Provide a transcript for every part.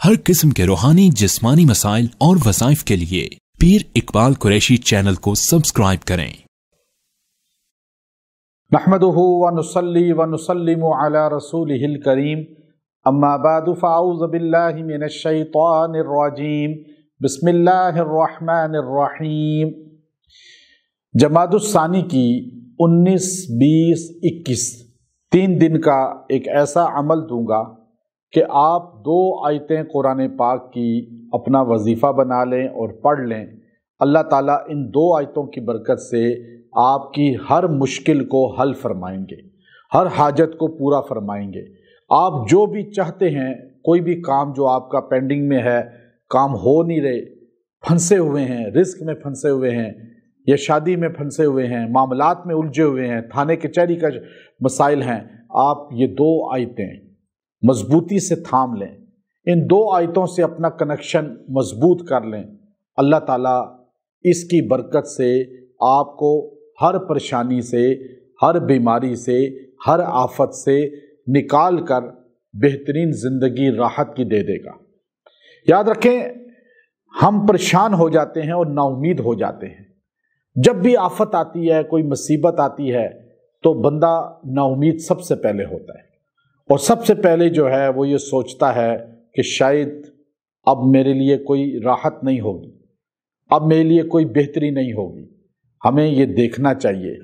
हर किस्म के रूहानी जिस्मानी मसाइल और वज़ाइफ के लिए पीर इकबाल कुरैशी चैनल को सब्सक्राइब करें। नहमदुहु व नुसल्ली व नुसल्लिमु अला रसूलिहिल करीम, अम्मा बादु फ़अऊज़ु बिल्लाहि मिनश शैतानिर रजीम, बिस्मिल्लाहिर रहमानिर रहीम। जमादुस सानी की 19, 20, 21 3 दिन का एक ऐसा अमल दूंगा कि आप 2 आयतें कुरान पाक की अपना वजीफ़ा बना लें और पढ़ लें। अल्लाह ताला इन 2 आयतों की बरकत से आपकी हर मुश्किल को हल फरमाएंगे, हर हाजत को पूरा फरमाएंगे। आप जो भी चाहते हैं, कोई भी काम जो आपका पेंडिंग में है, काम हो नहीं रहे, फंसे हुए हैं, रिस्क में फंसे हुए हैं या शादी में फंसे हुए हैं, मामलात में उलझे हुए हैं, थाने कचहरी का मसाइल हैं, आप ये 2 आयतें मजबूती से थाम लें। इन 2 आयतों से अपना कनेक्शन मजबूत कर लें। अल्लाह ताला इसकी बरकत से आपको हर परेशानी से, हर बीमारी से, हर आफत से निकाल कर बेहतरीन ज़िंदगी राहत की दे देगा। याद रखें, हम परेशान हो जाते हैं और नाउमीद हो जाते हैं। जब भी आफत आती है, कोई मुसीबत आती है, तो बंदा नाउमीद सबसे पहले होता है और सबसे पहले जो है वो ये सोचता है कि शायद अब मेरे लिए कोई राहत नहीं होगी, अब मेरे लिए कोई बेहतरी नहीं होगी। हमें ये देखना चाहिए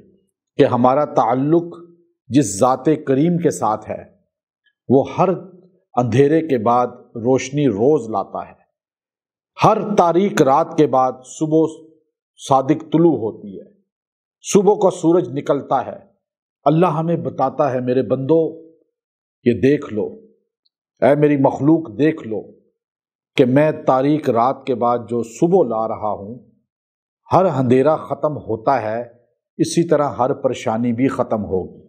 कि हमारा ताल्लुक जिस ज़ाते करीम के साथ है, वो हर अंधेरे के बाद रोशनी रोज़ लाता है, हर तारीक रात के बाद सुबह सादिक तुलू होती है, सुबह का सूरज निकलता है। अल्लाह हमें बताता है, मेरे बंदो ये देख लो, ऐ मेरी मखलूक देख लो कि मैं तारीक रात के बाद जो सुबह ला रहा हूँ, हर अंधेरा ख़त्म होता है, इसी तरह हर परेशानी भी ख़त्म होगी।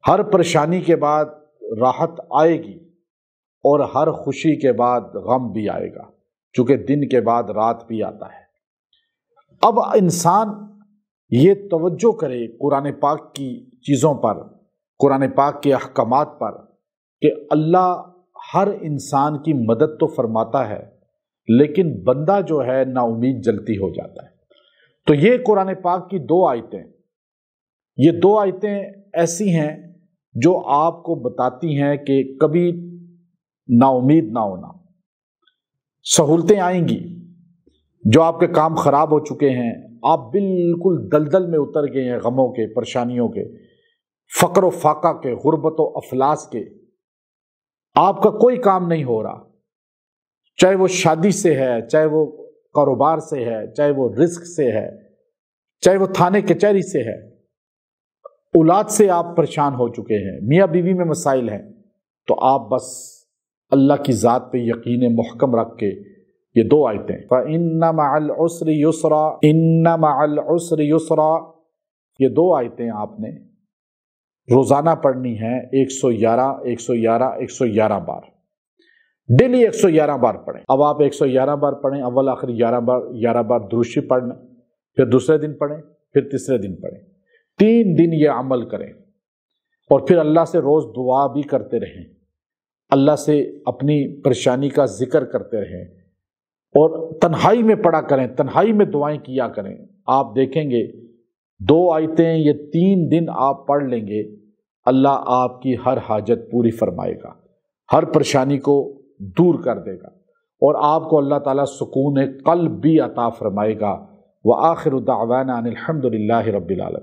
हर परेशानी के बाद राहत आएगी और हर खुशी के बाद गम भी आएगा, चूँकि दिन के बाद रात भी आता है। अब इंसान ये तवज्जो करे कुरान पाक की चीज़ों पर, कुरान पाक के अहकामात पर, कि अल्लाह हर इंसान की मदद तो फरमाता है, लेकिन बंदा जो है नाउमीद जल्दी हो जाता है। तो ये कुरान पाक की 2 आयतें, ये 2 आयतें ऐसी हैं जो आपको बताती हैं कि कभी नाउमीद ना होना। सहूलतें आएंगी, जो आपके काम खराब हो चुके हैं, आप बिल्कुल दलदल में उतर गए हैं, गमों के, परेशानियों के, फ़क्र व फाका के, गुर्बत व अफलास के, आपका कोई काम नहीं हो रहा, चाहे वो शादी से है, चाहे वो कारोबार से है, चाहे वो रिस्क से है, चाहे वो थाने कचहरी से है, औलाद से आप परेशान हो चुके हैं, मियाँ बीवी में मसाइल हैं, तो आप बस अल्लाह की ज़ात पे यकीन मुहकम रख के ये 2 आयतें, फ़इन्न मअल उसरि युस्रा, इन्न मअल उसरि युस्रा, ये 2 आयतें आपने रोज़ाना पढ़नी है। 111, 111, 111 बार, डेली 111 बार पढ़ें। अब आप 111 बार पढ़ें, अव्वल आखिर 11 बार दुरूशी पढ़ना, फिर दूसरे दिन पढ़ें, फिर तीसरे दिन पढ़ें। 3 दिन ये अमल करें और फिर अल्लाह से रोज़ दुआ भी करते रहें, अल्लाह से अपनी परेशानी का जिक्र करते रहें और तन्हाई में पढ़ा करें, तन्हाई में दुआएं किया करें। आप देखेंगे 2 आयतें ये 3 दिन आप पढ़ लेंगे, अल्लाह आपकी हर हाजत पूरी फरमाएगा, हर परेशानी को दूर कर देगा और आपको अल्लाह ताला सुकून क़ल्ब भी अता फरमाएगा। व आखिरु दावाना अनिल हम्दुलिल्लाहि रब्बिल आलमीन।